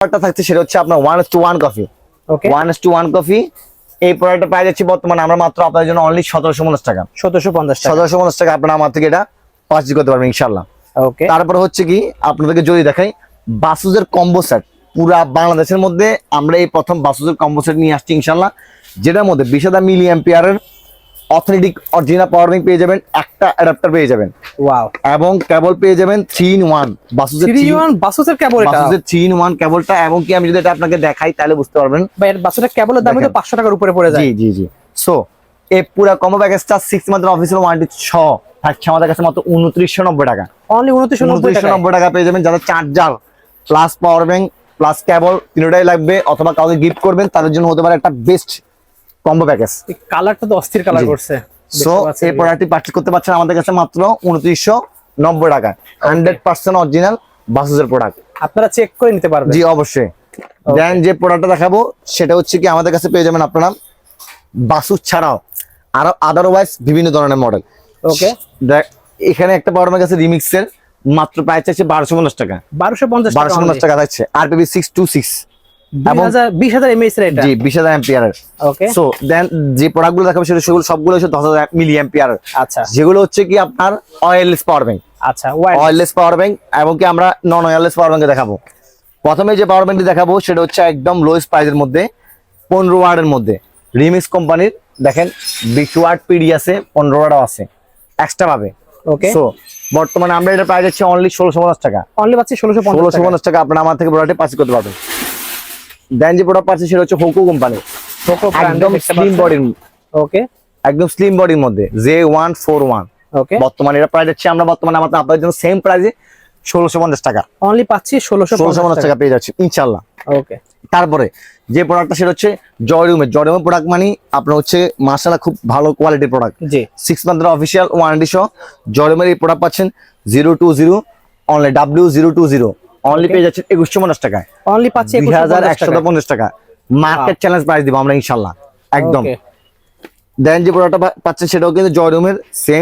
থাকছে সেটা হচ্ছে আপনার 1:1 কফি। ওকে 1:1 কফি এই প্রোডাক্টটা পাই যাচ্ছি বর্তমানে আমরা মাত্র আপনাদের জন্য অনলি 1750 টাকা। 1750 টাকা আপনারা আমার থেকে এটা পারচেজ করতে পারবেন ইনশাআল্লাহ। ওকে তারপর হচ্ছে কি আপনাদেরকে যদি দেখাই বাসুজের কম্বো সেট, পুরা বাংলাদেশের মধ্যে আমরা এই প্রথম বাসুজের কম্বো সেট নিয়ে আসছি ইনশাআল্লাহ, যেটার মধ্যে 20,000 মিলি অ্যাম্পিয়ারের অথেন্টিক অরিজিনাল পাওয়ার ব্যাংক পেয়ে যাবেন, একটা অ্যাডাপ্টার পেয়ে যাবেন, ওয়াও, এবং কেবল পেয়ে যাবেন 3-in-1 বাসুজের 3-in-1 বাসুসের কেবল, এটা বাসুজের 3-in-1 কেবলটা। এবং কি আমি যদি এটা আপনাকে দেখাই তাহলে বুঝতে পারবেন ভাই এর বাসুসের কেবলের দাম তো 500 টাকার উপরে পড়ে যায়। জি জি জি। সো এই পুরো কম্বো প্যাকেজটা 6 মাত্র অফিসিয়াল ওয়ারেন্টি সহ থাকছে আমাদের কাছে মাত্র 2990 টাকা। অনলি 2990 টাকা পেয়ে যাবেন। যারা charger plus power bank plus cable তিনটাই লাগবে অথবা কাউকে গিফট করবেন তাদের জন্য হতে পারে একটা বেস্ট কম্বো প্যাকেজ। এই কালারটা তো অস্থির কালার করছে। সো এই প্রোডাক্টটি পারচেজ করতে পারছেন আমাদের কাছে মাত্র 2990 টাকা। 100% অরিজিনাল বাসুসের প্রোডাক্ট, আপনারা চেক করে নিতে পারবেন। জি অবশ্যই। দেন যে প্রোডাক্টটা দেখাবো সেটা হচ্ছে কি আমাদের কাছে পেয়ে যাবেন আপনারা বাসুস ছাড়াও আরো আদারওয়াইজ বিভিন্ন ধরনের মডেল। ওকে এখানে একটা পাওয়ার ব্যাংক আছে রিমিক্সের, মাত্র প্রাইস আছে 1250 টাকা। 1250 টাকা থাকছে আরপিবি 626 এবং 20000 এমএএইচ এর এটা। জি 20000 অ্যাম্পিয়ারের। ওকে সো দেন যে প্রোডাক্টগুলো দেখাবো সেগুলো সবগুলো হচ্ছে 10000 মিলি অ্যাম্পিয়ার। আচ্ছা যেগুলো হচ্ছে কি আপনার ওয়্যারলেস পাওয়ার ব্যাংক। আচ্ছা ওয়্যারলেস পাওয়ার ব্যাংক এবং কি আমরা নন ওয়্যারলেস পাওয়ার ব্যাংকে দেখাবো। প্রথমে যে পাওয়ার ব্যাংকটি দেখাবো সেটা হচ্ছে একদম লোয়েস্ট প্রাইসের মধ্যে 15 ওয়াটের মধ্যে রিমিক্স কোম্পানির। দেখেন 20 ওয়াট পিডি আছে, 15 ওয়াটও আছে এক্সট্রা পাবে। ওকে সো বর্তমানে আমরা এটা প্রাইস হচ্ছে অনলি 1650 টাকা। অনলি পাচ্ছি 1650 টাকা আপনারা আমার থেকে প্রোডাক্টে পারচেজ করতে পারবেন। দেন যে প্রোডাক্ট পাচ্ছি সেটা হচ্ছে হোকো কোম্পানি, একদম স্লিম বডির। ওকে একদম স্লিম বডির মধ্যে J141। ওকে বর্তমানে এটা প্রাইস হচ্ছে আমরা বর্তমানে আমাদের আপনাদের জন্য সেম প্রাইসে 1650 টাকা। অনলি পাচ্ছি 1650 টাকা পেয়ে যাচ্ছে ইনশাআল্লাহ। ওকে তারপরে যে প্রোডাক্টটা সেটা হচ্ছে জয়রুমের প্রোডাক্ট মানে আপনার হচ্ছে মাশাআল্লাহ খুব ভালো কোয়ালিটির প্রোডাক্ট। জি 6 মান্থের অফিসিয়াল ওয়ারেন্টি সহ জয়রুমের এই প্রোডাক্ট পাচ্ছেন 020 অনলি W020 অনলি পেয়ে যাচ্ছেন 2150 টাকায়। অনলি পাচ্ছি 2150 টাকা মার্কেট চ্যালেঞ্জ প্রাইস দিব আমরা ইনশাআল্লাহ একদম। ওকে দেন যে প্রোডাক্টটা পাচ্ছেন সেটাও কিন্তু জয়রুমের সেম